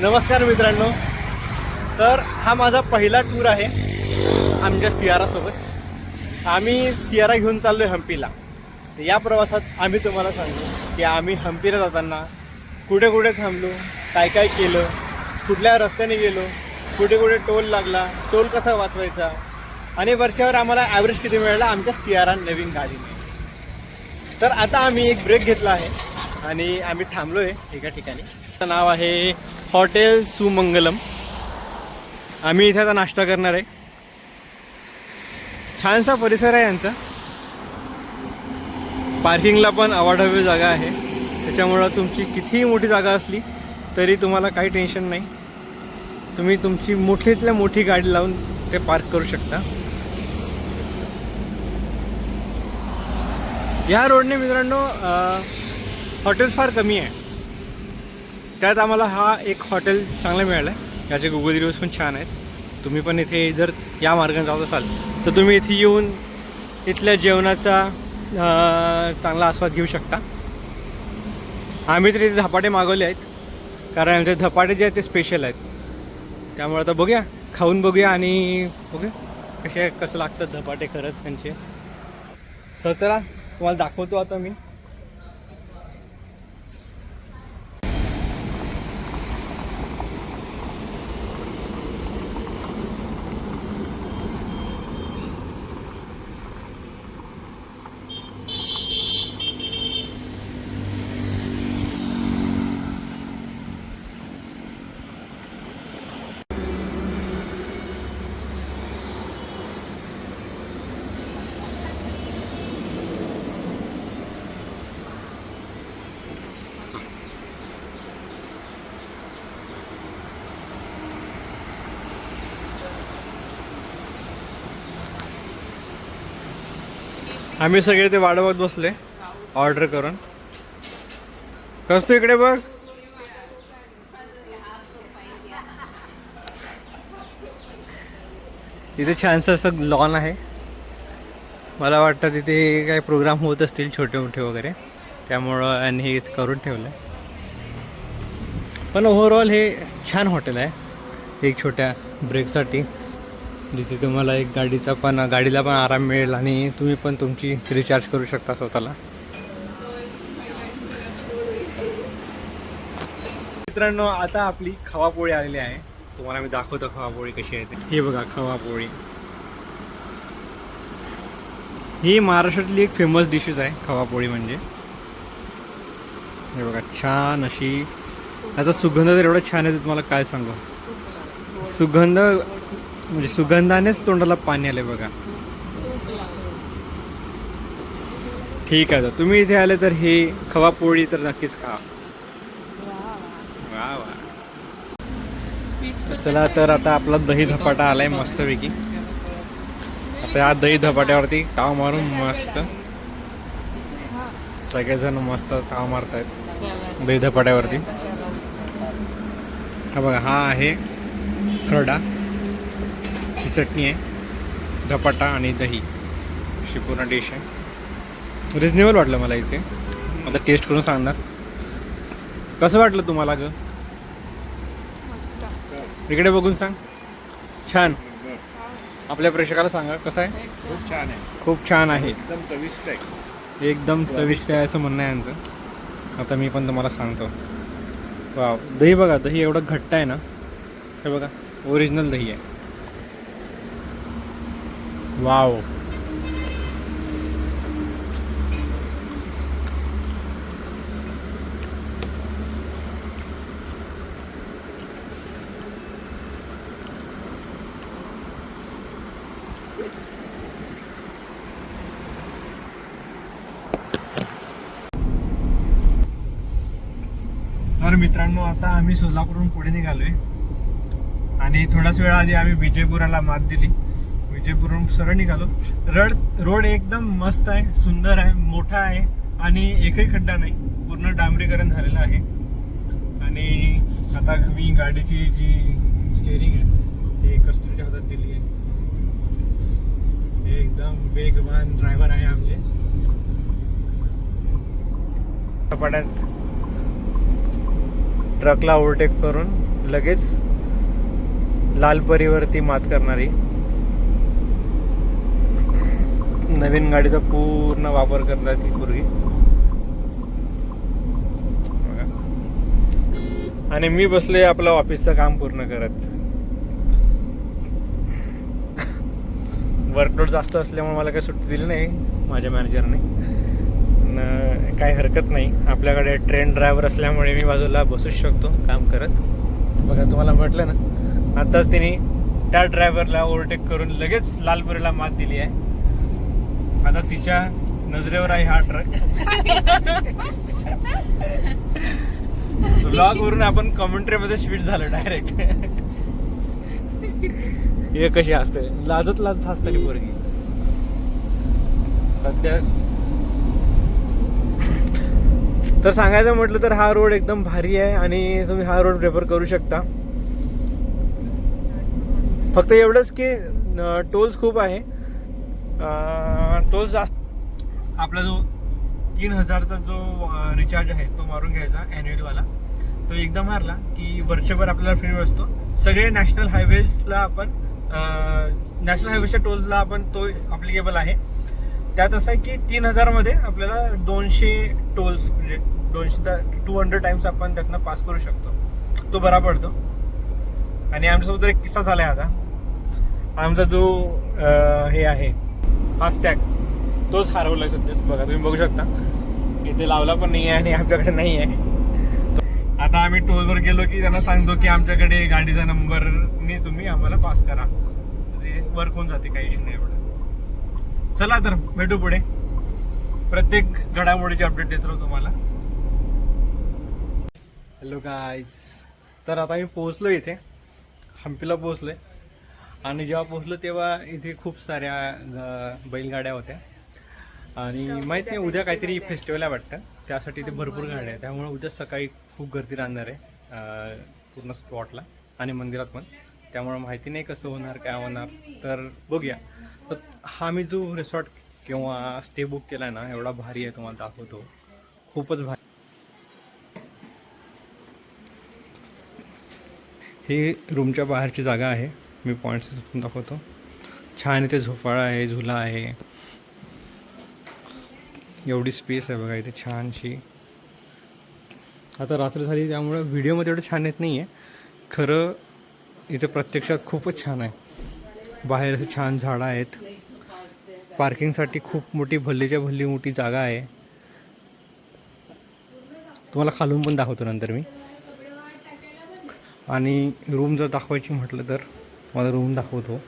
नमस्कार मित्रांनो. तर हा माझा पहिला टूर आहे आमच्या सियारासोबत. आम्ही सियारा घेऊन चाललो आहे हम्पीला. या प्रवासात आम्ही तुम्हाला सांगू की आम्ही हम्पीला जाताना कुठे कुठे थांबलो, काय काय केलं, कुठल्या रस्त्याने गेलो, कुठे कुठे टोल लागला, टोल कसा वाचवायचा आणि वरच्यावर आम्हाला ॲव्हरेज किती मिळाला आमच्या सियारा नवीन गाडीने. तर आता आम्ही एक ब्रेक घेतला आहे आणि आम्ही थांबलो आहे एका ठिकाणी. त्याचं नाव आहे हॉटेल सुमंगलम. आम्ही इथे आता नाश्ता करणार आहे. छानसा परिसर आहे यांचा. पार्किंगला पण अवाढव्य जागा आहे, त्याच्यामुळं तुमची कितीही मोठी जागा असली तरी तुम्हाला काही टेन्शन नाही. तुम्ही तुमची मोठीतल्या मोठी गाडी लावून ते पार्क करू शकता. या रोडने मित्रांनो हॉटेल्स फार कमी आहे. त्यात आम्हाला हा एक हॉटेल चांगला मिळाला आहे. याचे गुगल रिव्ह्यूज पण छान आहेत. तुम्ही पण इथे जर या मार्गाने जात असाल तर तुम्ही इथे येऊन इथल्या जेवणाचा चांगला आस्वाद घेऊ शकता. आम्ही तर इथे धपाटे मागवले आहेत, कारण आमचे धपाटे जे आहेत ते स्पेशल आहेत. त्यामुळे आता बघूया, खाऊन बघूया आणि बघूया कसं लागतं धपाटे खरंच त्यांचे. चला तुम्हाला दाखवतो आता मी. आम्ही सगळे ते वाढवत बसले ऑर्डर करून. कसं तू इकडे बघ. तिथे छानसं असं लॉन आहे. मला वाटतं तिथे काही प्रोग्राम होत असतील छोटे मोठे वगैरे, त्यामुळं यांनी हे करून ठेवलं आहे. पण ओव्हरऑल हे छान हॉटेल आहे एक छोट्या ब्रेकसाठी, जिथे तुम्हाला एक गाडीला पण आराम मिळेल आणि तुम्ही पण तुमची रिचार्ज करू शकता स्वतःला. मित्रांनो आता आपली खवापोळी आलेली आहे. तुम्हाला मी दाखवतो खवापोळी कशी आहे ते. हे बघा खवापोळी. ही महाराष्ट्रातली एक फेमस डिशेस आहे खवापोळी म्हणजे. हे बघा छान अशी. याचा सुगंध तर एवढा छान आहे तुम्हाला काय सांगू. सुगंध म्हणजे सुगंधानेच तोंडाला पाणी आले बघा. ठीक आहे, तर तुम्ही इथे आले तर हे खवापोळी तर नक्कीच खा. वा वा. चला तर आता आपला दही धपाटा आलाय मस्तपैकी. आता या दही धपाट्यावरती ताव मारून मस्त सगळेजण मस्त ताव मारतायत दही धपाट्यावरती. हा बघा, हा आहे खरडा, चटणी आहे, धपाटा आणि दही अशी पूर्ण डिश आहे. रिजनेबल वाटलं मला इथे. आता टेस्ट करून सांगणार कसं वाटलं तुम्हाला ग. इकडे बघून सांग. छान. आपल्या प्रेक्षकाला सांगा कसं आहे. खूप छान आहे. खूप छान आहे. एकदम चविष्ट आहे. एकदम चविष्ट आहे असं म्हणणं आहे यांचं. आता मी पण तुम्हाला सांगतो. वाव, दही बघा. दही एवढं घट्ट आहे ना. हे बघा ओरिजिनल दही आहे. वाव. तर मित्रांनो आता आम्ही सोलापूरहून पुढे निघालोय आणि थोडाच वेळ आधी आम्ही विजयपुराला मात दिली. विजयपुरहून सरळ निघालो. रोड एकदम मस्त आहे, सुंदर आहे, मोठा आहे आणि एकही खड्डा नाही. पूर्ण डांबरीकरण झालेलं आहे. आणि आता मी गाडीची जी स्टेअरिंग आहे ते कस्तुरीच्या हातात दिली आहे. एकदम वेगवान ड्रायव्हर आहे आमचे. झपाट्यात ट्रकला ओव्हरटेक करून लगेच लालपरीवरती मात करणारी नवीन गाडीचा पूर्ण वापर करणार ती पूर्वी. आणि मी बसलोय आपलं ऑफिसचं काम पूर्ण करत. वर्कलोड जास्त असल्यामुळे मला काही सुट्टी दिली नाही माझ्या मॅनेजरने. काही हरकत नाही, आपल्याकडे ट्रेन ड्रायव्हर असल्यामुळे मी बाजूला बसूच शकतो काम करत. बघा तुम्हाला म्हटलं ना, आताच तिने त्या ड्रायव्हरला ओव्हरटेक करून लगेच लालपरीला मात दिली आहे. आता तिच्या नजरेवर आहे हा ट्रक. ब्लॉग वरून आपण कमेंट्री मध्ये स्वीट झालं डायरेक्ट. हे कशी असते, लाजत असताना पोरगी सध्या. तर सांगायचं म्हटलं तर हा रोड एकदम भारी आहे आणि तुम्ही हा रोड प्रेफर करू शकता. फक्त एवढंच की टोल्स खूप आहे. टोल्स जास्त. आपला जो 3000चा जो रिचार्ज आहे तो मारून घ्यायचा ॲन्युअलवाला. तो एकदा मारला की वर्षभर आपल्याला फ्री असतो. सगळे नॅशनल हायवेजला आपण नॅशनल हायवेच्या टोलला आपण तो अप्लिकेबल आहे. त्यात असं आहे की 3000मध्ये आपल्याला 200 टोल्स म्हणजे 200 टाइम्स आपण त्यातनं पास करू शकतो. तो बरा पडतो. आणि आमच्यासोबत एक किस्सा झाला आहे आता. आमचा जो हे आहे फास्टॅग तोच हरवला आहे सध्याच. बघा तुम्ही बघू शकता इथे लावला पण नाही आहे आणि आमच्याकडे नाही आहे. आता आम्ही टोलवर गेलो की त्यांना सांगतो की आमच्याकडे गाडीचा नंबरनी तुम्ही आम्हाला पास करा. ते वर्क होऊन जाते, काही इश्यू नाही एवढं. चला तर भेटू पुढे. प्रत्येक घडामोडीची अपडेट देत राहू तुम्हाला. Hello guys. तर आता मी पोहोचलो इथे हम्पीला पोहोचलोय. आणि जेव्हा पोहोचलो तेव्हा इथे खूप साऱ्या बैलगाड्या होत्या. आणि माहीत नाही उद्या काहीतरी फेस्टिवल आहे वाटतं, त्यासाठी इथे भरपूर गाड्या आहेत. त्यामुळे उद्या सकाळी खूप गर्दी राहणार आहे पूर्ण स्पॉटला आणि मंदिरात पण. त्यामुळे माहिती नाही कसं होणार काय होणार, तर बघूया. तर हा मी जो रिसॉर्ट किंवा स्टे बुक केला आहे ना, एवढा भारी आहे, तुम्हाला दाखवतो. खूपच भारी. ही रूमच्या बाहेरची जागा आहे. मी पॉईंट्स दाखवतो. छान इथे झोपाळा आहे, झुला आहे, एवढी स्पेस आहे बघा इथे छानशी. आता रात्र झाली त्यामुळे व्हिडिओमध्ये एवढं छान येत नाही आहे. खरं इथे प्रत्यक्षात खूपच छान आहे. बाहेर असं छान झाडं आहेत. पार्किंगसाठी खूप मोठी भल्लीच्या भल्ली मोठी जागा आहे. तुम्हाला खालून पण दाखवतो नंतर मी. आणि रूम जर दाखवायची म्हटलं तर मला रूम दाखवतो.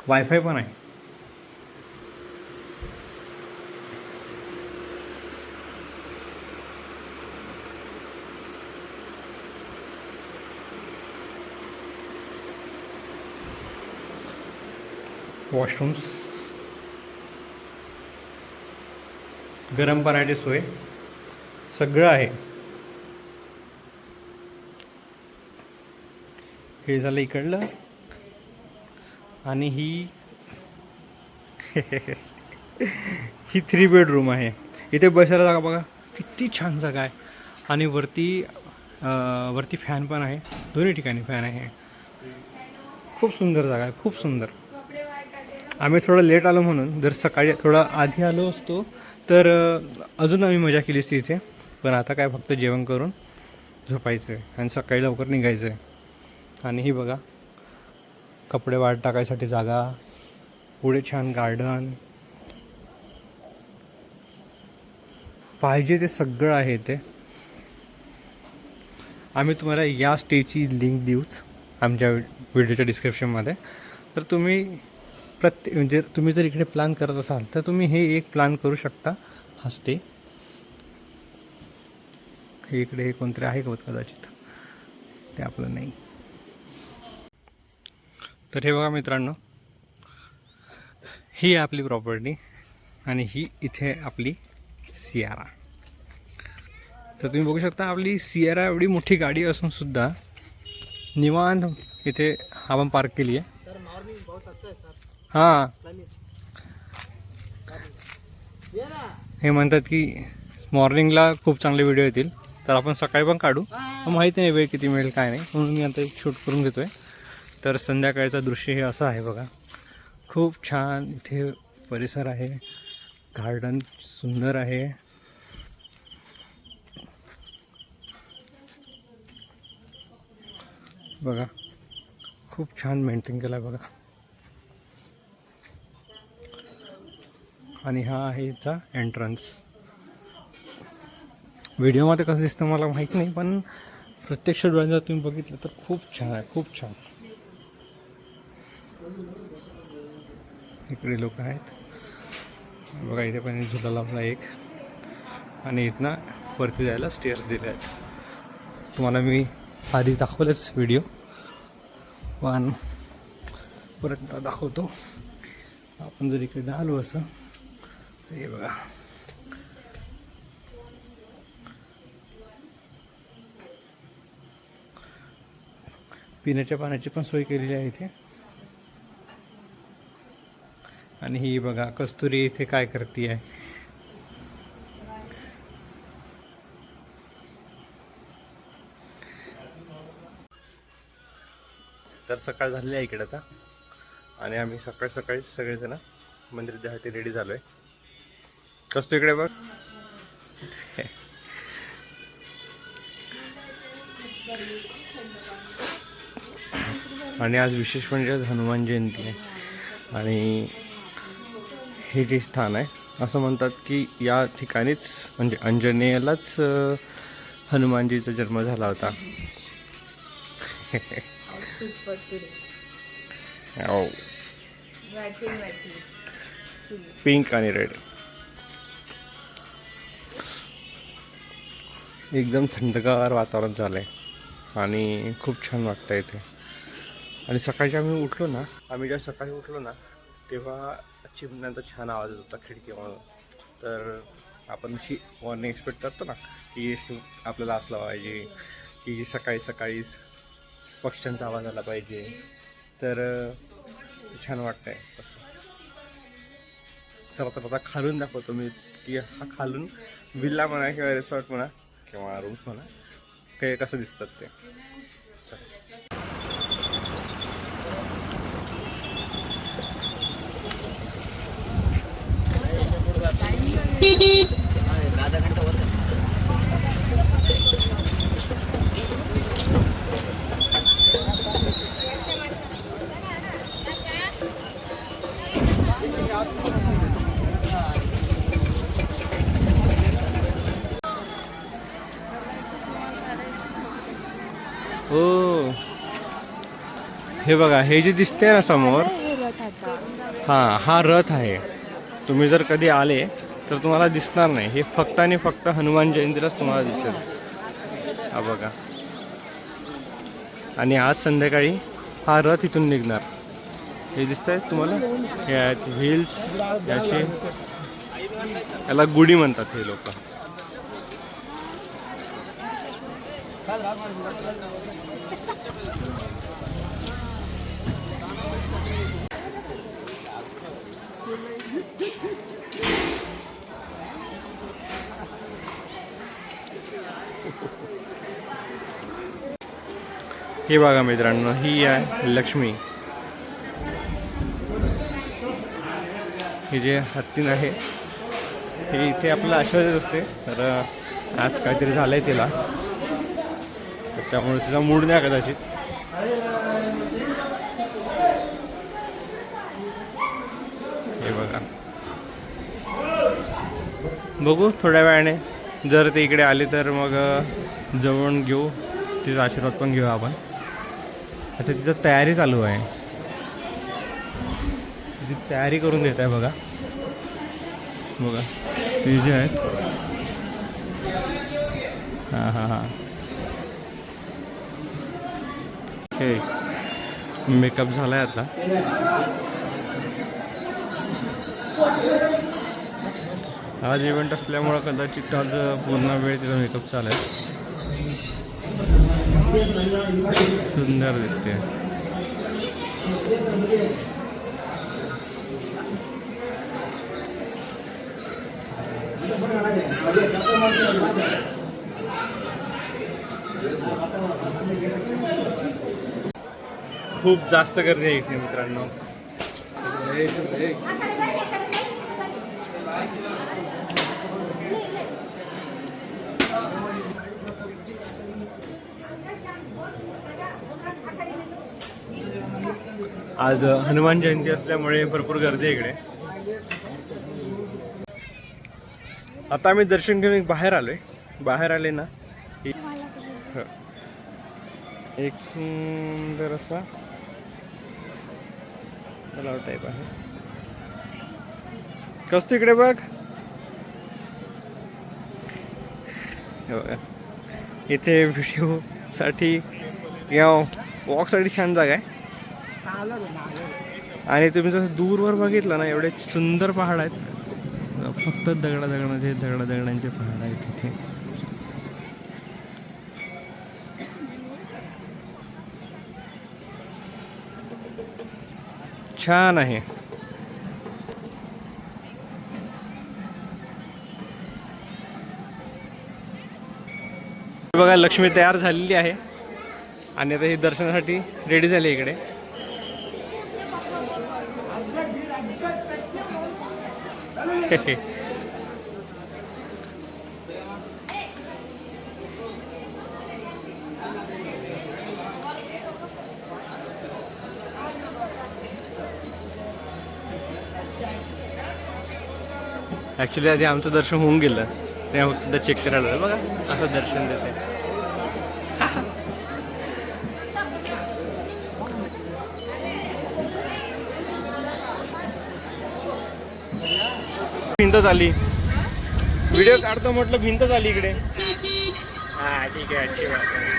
वायफाय पण आहे. वॉशरूम्स, गरम पाण्याची सोय, सगळं आहे. हे झालं इकडलं. आणि ही 3 बेडरूम आहे. इथे बसायला जागा बघा किती छान जागा आहे. आणि वरती फॅन पण आहे. दोन्ही ठिकाणी फॅन आहे. खूप सुंदर जागा आहे, खूप सुंदर. आम्ही थोडं लेट आलो म्हणून, जर सकाळी थोडं आधी आलो असतो तर अजून आम्ही मजा केली असती इथे. पण आता काय फक्त जेवण करून झोपायचं आहे आणि सकाळी लवकर निघायचं आहे. आणि ही बघा कपडे वाळत टाकायसाठी जागा, पुढे छान गार्डन, पाहिजे ते सगळं आहे इथे. आम्ही तुम्हाला या स्टेची लिंक देऊच आमच्या व्हिडिओच्या डिस्क्रिप्शनमध्ये. तर तुम्ही म्हणजे तुम्ही जर इकडे प्लॅन करत असाल तर तुम्ही हे एक प्लॅन करू शकता, हा स्टे. हे इकडे हे कोणतरी आहे का कदाचित, ते आपलं नाही. तर हे बघा मित्रांनो, ही आहे आपली प्रॉपर्टी आणि ही इथे आपली सियारा. तर तुम्ही बघू शकता आपली सियारा एवढी मोठी गाडी असून सुद्धा निवांत इथे आपण पार्क केली आहे. हां, हे म्हणतात की मॉर्निंगला खूप चांगले व्हिडिओ येतील. तर आपण सकाळी पण काढू. माहिती नाही वेळ किती मिळेल काय नाही, म्हणून मी आता एक शूट करून घेतोय. तर संध्याकाळचं दृश्य हे असं आहे बघा. खूप छान इथे परिसर आहे, गार्डन सुंदर आहे. बघा खूप छान मेंटेन केला बघा. आणि हा आहे इथं एंट्रन्स. व्हिडिओमध्ये कसं दिसतं मला माहीत नाही, पण प्रत्यक्ष डोळ्यात जर तुम्ही बघितलं तर खूप छान आहे, खूप छान. इकडे लोक आहेत बघा. इथे पण झुला लावला एक, आणि इथनं वरती जायला स्टेअर्स दिले आहेत. तुम्हाला मी आधी दाखवलंच व्हिडिओ, पण परत दाखवतो. आपण जर इकडे आलो असं, हे बघा पिण्याच्या पाण्याची पण सोय केलेली आहे इथे. आणि ही बघा कस्तुरी इथे काय करते आहे. तर सकाळ झालेली आहे इकडे आता, आणि आम्ही सकाळी सकाळी सगळेजण मंदिरात जायसाठी रेडी झालोय. कस्तू इकडे बघ. आणि आज विशेष म्हणजे हनुमान जयंती आहे. आणि हे जे स्थान आहे, असं म्हणतात की या ठिकाणीच म्हणजे अंजनेयलाच हनुमानजीचा जन्म झाला होता. पिंक आणि रेड. एकदम थंडगार वातावरण झालं आहे आणि खूप छान वाटतं इथे. आणि सकाळी आम्ही उठलो ना, जेव्हा सकाळी उठलो ना, तेव्हा चिमण्यांचा छान आवाज येत होता खिडकीमधून. तर आपण अशी मॉर्निंग एक्सपेक्ट करतो ना की आपल्याला असला पाहिजे की सकाळी सकाळी पक्ष्यांचा आवाज आला पाहिजे. तर छान वाटतंय तसं. चला तर आता खालून दाखवतो मी की हा खालून विल्ला म्हणा किंवा रिसॉर्ट म्हणा किंवा रूम्स म्हणा काही कसं दिसतात ते. चला. हो, हे बघा, हे जे दिसते ना समोर, हा रथ आहे. तुम्ही जर कधी आले तर तुम्हाला दिसणार नाही. हे फक्त आणि फक्त हनुमान जयंतीलाच तुम्हाला दिसेल. हा बघा. आणि आज संध्याकाळी हा रथ इथून निघणार. हे दिसत आहे तुम्हाला, हे आहेत व्हील्स. याला गुढी म्हणतात हे लोक. हे बघा मित्रांनो, ही आहे लक्ष्मी. हे जे हत्तीन आहे हे इथे आपल्याला आशीर्वाद असते. तर आज काहीतरी झालंय तिला, त्याच्यामुळे तिचा मूड नाही कदाचित. हे बघा, बघू थोड्या वेळाने जर ते इकडे आले तर मग जवळून घेऊ, तिचा आशीर्वाद पण घेऊ आपण. आता तिचं तयारी चालू आहे, ती तयारी करून देत आहे बघा. बघा ते जे आहेत, हां हे मेकअप झाला आहे आता. आज इव्हेंट असल्यामुळं कदाचित आज पूर्ण वेळ तिचा मेकअप चालू आहे. सुंदर दिसते. खूप जास्त गर्दी आहे इथे मित्रांनो. आज हनुमान जयंती असल्यामुळे भरपूर गर्दी आहे इकडे. आता आम्ही दर्शन घेऊन बाहेर आलोय. बाहेर आले ना एक सुंदर असा तलाव टाईप आहे. कसं तिकडे बघ. इथे व्हिडिओसाठी या वॉकसाठी छान जागा आहे. आणि तुम्ही जसं दूरवर बघितलं ना एवढे सुंदर पहाड आहेत. फक्त दगडांचे पहाड आहेत तिथे. छान आहे. बघा लक्ष्मी तयार झालेली आहे आणि आता ही दर्शनासाठी रेडी झाली इकडे. ॲक्च्युली आधी आमचं दर्शन होऊन गेलं. तेव्हा चेक करायला बघा असं दर्शन देते. भिंत झाली. व्हिडिओ काढतो म्हटलं भिंत झाली इकडे. हा ठीक आहे. अच्छी बात आहे.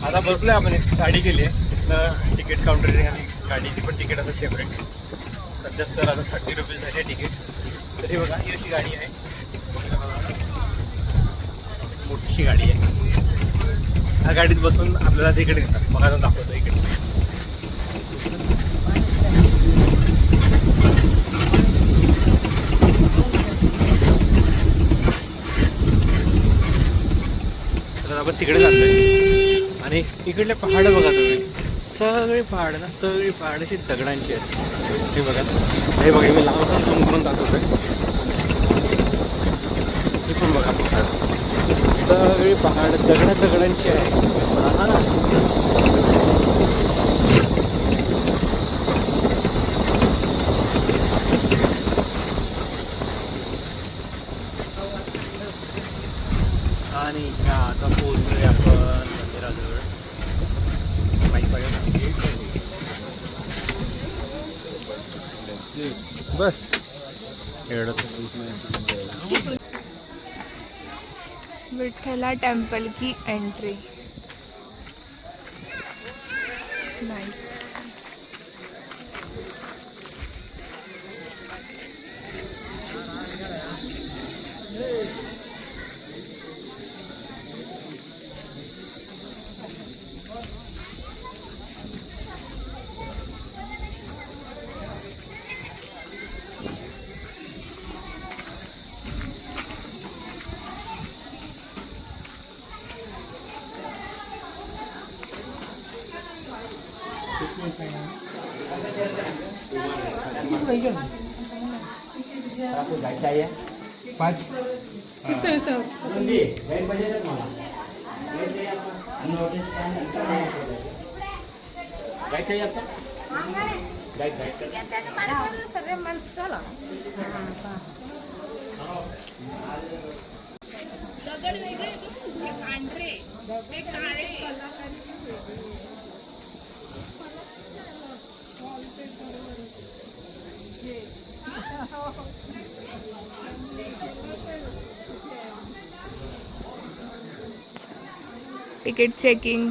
आता बसलोय आपण. एक गाडी केली आहे तिकीट काउंटर आणि गाडीची पण तिकीट असं सेपरेट. सध्याच तर आता 30 रुपीज झाली आहे तिकीट. तरी बघा ही अशी गाडी आहे. मोठीशी गाडी आहे. ह्या गाडीत बसून आपल्याला तिकीट घेतात. मग आता दाखवतो इकडे. तर आपण तिकडे चाललोय. आणि इकडले पहाड बघा तुम्ही. सगळी पहाड ना सगळी पहाड अशी दगडांची आहेत. हे बघा हे बघा मी लांबचा झूम करून दाखवतोय. हे पण बघा सगळी पहाड दगडांची आहे. आणि आता पोहोचलोय आपण मंदिराजवळ. बस एवढं. विठ्ठला टेम्पल की एंट्री. नाइस. Ticket checking.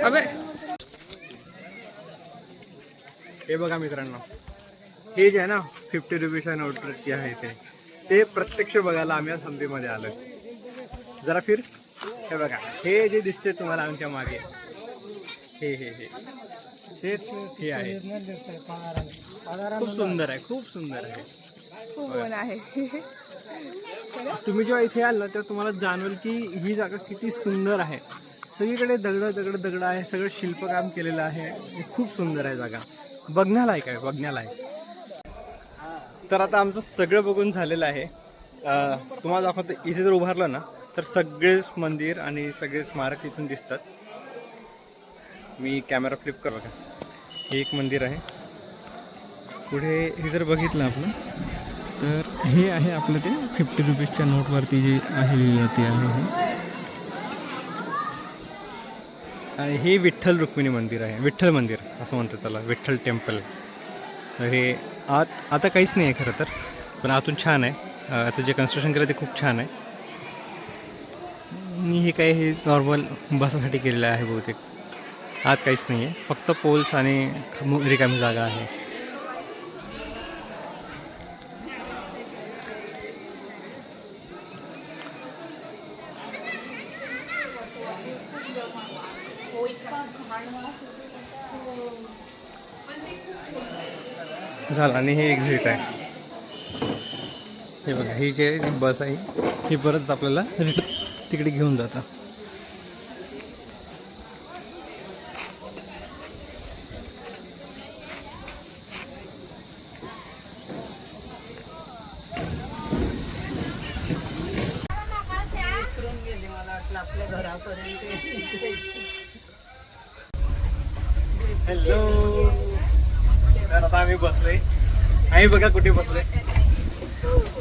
अबे हे बघा मित्रांनो, हे जे आहे ना 50 रुपीच्या नोटवरती आहे ते प्रत्यक्ष बघायला आम्ही आज हंपीमध्ये आलो. जरा फिर. हे बघा, हे जे दिसते तुम्हाला आमच्या मागे, हे हे हे तेच हे आहे. खूप सुंदर आहे, खूप सुंदर आहे. खूप ऊन आहे. तुम्ही जेव्हा इथे याल ना तेव्हा तुम्हाला जाणवेल की ही जागा किती सुंदर आहे. सगळीकडे दगड आहे, सगळं शिल्पकाम केलेलं आहे. खूप सुंदर आहे जागा, बघण्यालायक आहे, बघण्यालायक. तर आता आमचं सगळं बघून झालेलं आहे. तुम्हाला दाखवतो, इथे जर उभारलं ना तर सगळेच मंदिर आणि सगळे स्मारक इथून दिसतात. मी कॅमेरा फ्लिप कर बघा. हे एक मंदिर आहे. पुढे हे जर बघितलं आपण तर हे आहे आपलं ते 50 रुपीजच्या नोटवरती जे आहे लिहिलं ते आहे हे. आणि हे विठ्ठल रुक्मिणी मंदिर आहे, विठ्ठल मंदिर असं म्हणतात त्याला, विठ्ठल टेम्पल. हे आता काहीच नाही आहे खरं तर, पण आतून छान आहे. याचं जे कन्स्ट्रक्शन केलं ते खूप छान आहे. आणि हे काय, हे नॉर्मल बसासाठी केलेलं आहे बहुतेक. आत काहीच नाही आहे, फक्त पोल्स आणि रिकामी जागा आहे. झालं. आणि हे एक्झिट आहे. हे बघा, ही जे बस आहे ही परत आपल्याला तिकडे घेऊन जातं. हॅलो. तर आता आम्ही बसलोय. आम्ही बघा कुठे बसलोय.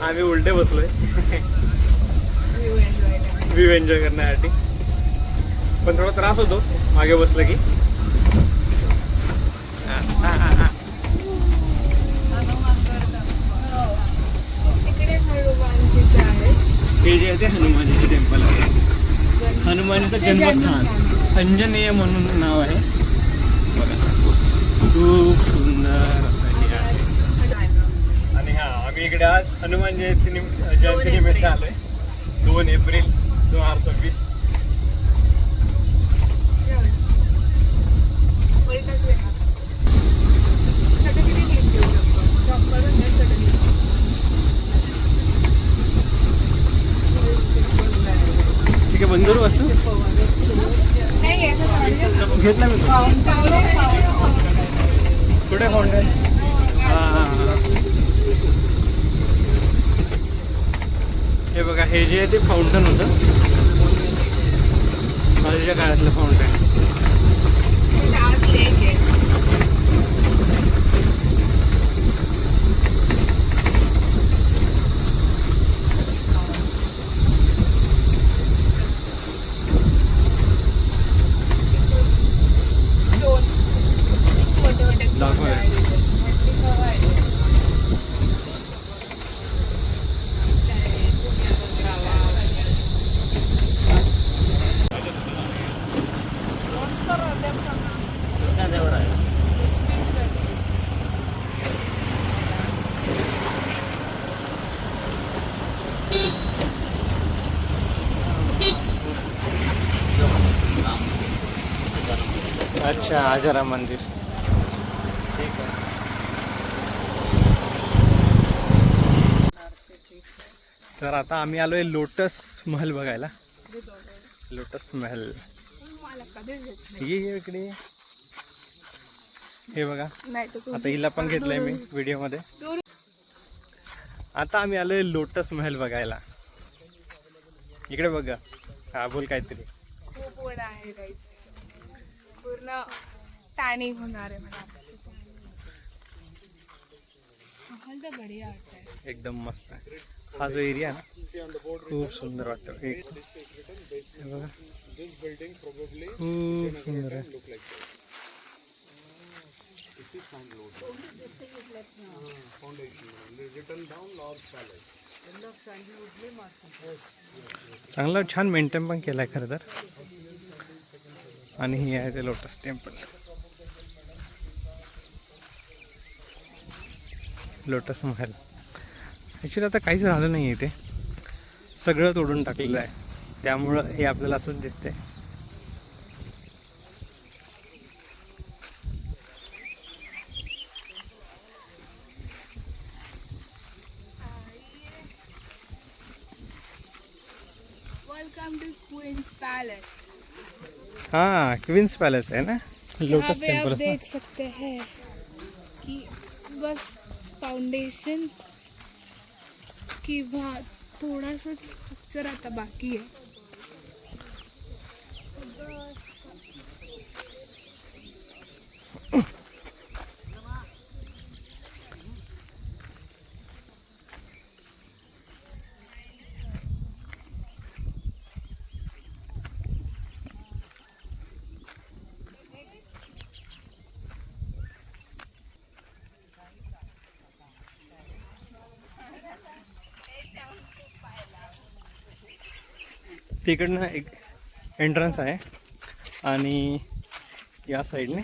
आम्ही उलटे बसलोय व्ह्यू एन्जॉय करण्यासाठी. पण थोडा त्रास होतो मागे बसलं की. हे जे आहे ते हनुमानजीचे टेम्पल आहे. हनुमानजीचं जन्मस्थान अंजनेय म्हणून नाव आहे. बघा, खूप सुंदर असं हे आहे. आणि हा, आम्ही इकडे आज हनुमान जयंती निमित्त आलोय. 2 एप्रिल 2026. ठीक आहे, बंदरू असतो घेतला मी. कुठे फाउंटन? हे बघा, हे जे आहे ते फाउंटन होतं माझ्या काळातलं फाउंटन. अच्छा, आजाराम मंदिर. ठीक आहे. तर आता आम्ही आलोय लोटस महल बघायला. लोटस महल ये इकडे. हे बघा, नाही तर आता हिला पण घेतलंय मी व्हिडिओ मध्ये. आता आम्ही आलोय लोटस महल बघायला. इकडे बघा. हा, बोल काहीतरी. खूप ऊन आहे गाईस. पूर्ण टॅनिंग होणार आहे मला. महल तर बढिया वाटतंय. एकदम मस्त आहे. हा जो एरिया ना खूप सुंदर वाटतो. एक हे बघा, खूप सुंदर आहे. चांगलं छान मेंटेन पण केलाय खरं तर. आणि हे आहे ते lotus temple. Lotus Mahal. Actually आता काहीच राहिलं नाही आहे. ते सगळं तोडून टाकलेलं आहे, त्यामुळं हे आपल्याला असंच दिसतंय. Welcome to Queen's Palace. हाँ, क्वींस पैलेस है ना, लोटस यहाँ पे आप टेम्पल. देख सकते हैं कि बस फाउंडेशन की थोड़ा सा स्ट्रक्चर आता बाकी है. तिकडनं एक एंट्रन्स आहे आणि या साईडने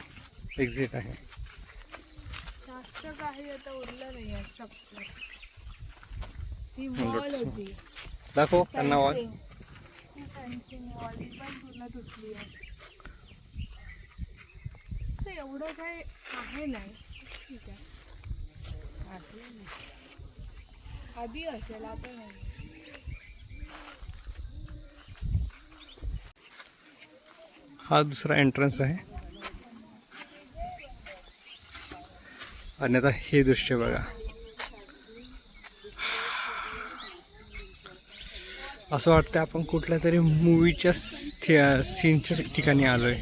एक्झिट आहे. जास्त काही आता उरलं नाही आहे स्ट्रक्चर. ही वॉल होती. दाखव त्यांना वॉल. फेन्सिंग वॉल पण पूर्ण तुटली आहे. तर एवढं काही आहे नाही. ठीक आहे, आधी असेल, आता नाही. हा दुसरा एंट्रन्स आहे. आणि आता हे दृश्य बघा. असं वाटतं आपण कुठल्या तरी मूवीच्या सीनच्या ठिकाणी आलोय.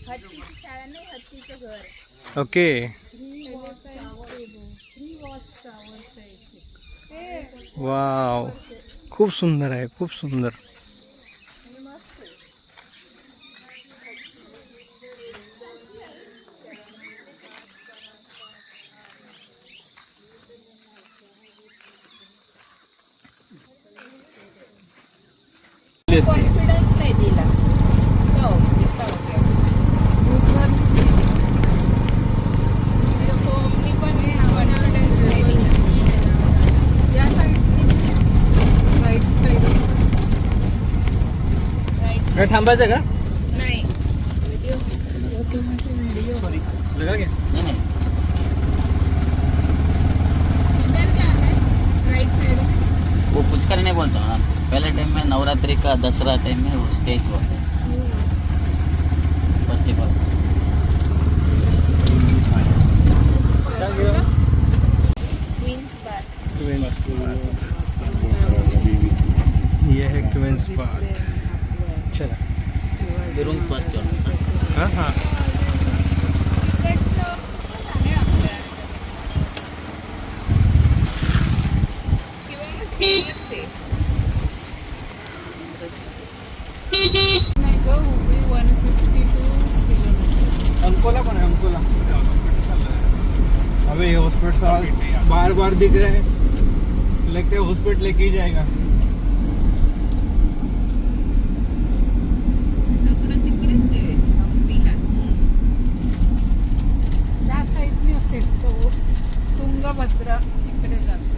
हत्तीची शाळा नाही, हत्तीचं घर. ओके. वाव, खूप सुंदर आहे, खूप सुंदर. कॉन्फिडन्स नाही दिला. काय थांबायचं का? नाही. लगा क्या? वो पुष्कर नहीं बोलता ना. पहले टाइम में नवरात्रि का दसरा टाइम में वो स्टेज बोलते हैं फेस्टिवल. Queen's Park. ये है क्वींस पार्क. चला. Room first zone. हाँ हाँ. अंकोला पण है, अंकोला. अबे ये हॉस्पिटल बार बार दिख रहा है, लगता है हॉस्पिटल लेके ही जाएगा. त्या साईडने असेल तो तुंगभद्रा इकडे जातो.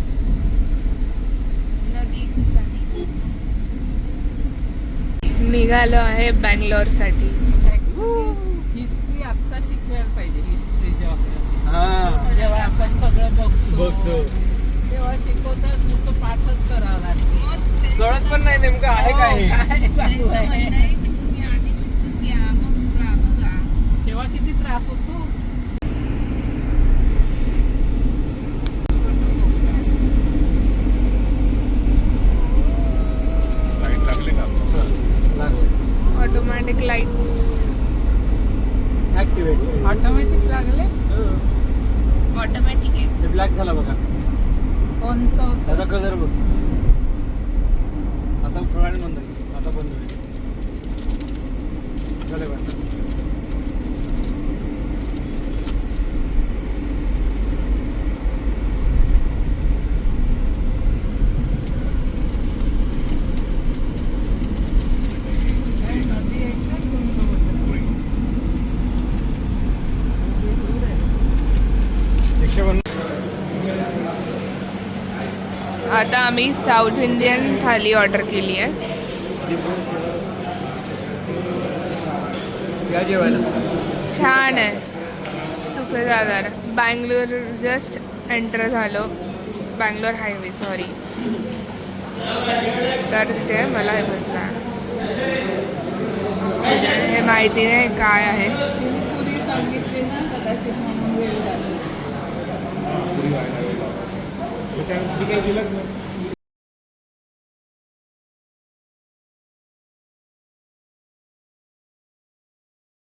निघालो आहे बँगलोरसाठी. हिस्ट्री आत्ता शिकायला पाहिजे. हिस्ट्री जॉग्राफी हा जेव्हा आपण सगळं बघतो. बघतो तेव्हा शिकवतात नुसतं पाठच करावं लागते. कळत पण नाही नेमकं आहे काय हे. काय चालू त्यांचं आहे म्हणणं आहे की तुम्ही आधी शिकून घ्या, मग जा बघा. तेव्हा किती त्रास होतो. लाईट लागले का ऑटोमॅटिक लाईट्स. ऍक्टिव्हेट ऑटोमॅटिक लागले. ऑटोमॅटिक आहे. ते ब्लॅक झाला बघा. कोणचं होतं त्याचा कलर बघ. आता थोडा वेळ बंद होईल. आता बंद होईल. झालं बघा. नदी आहे का तुमचं? दूर आहे. 150. आता आम्ही साऊथ इंडियन थाली ऑर्डर केली आहे. या जेवायला. छान आहे. सुखदादार. बँगलोर जस्ट एंटर झालो. Bangalore highway sorry. तर तिथे मला हे भेटलं. हे माहिती नाही काय आहे. तिने पुरी सांगितली ना कदाचित म्हणून वेळ झाला. पुरी व्हायला वेळ लागला. ते काय दिलं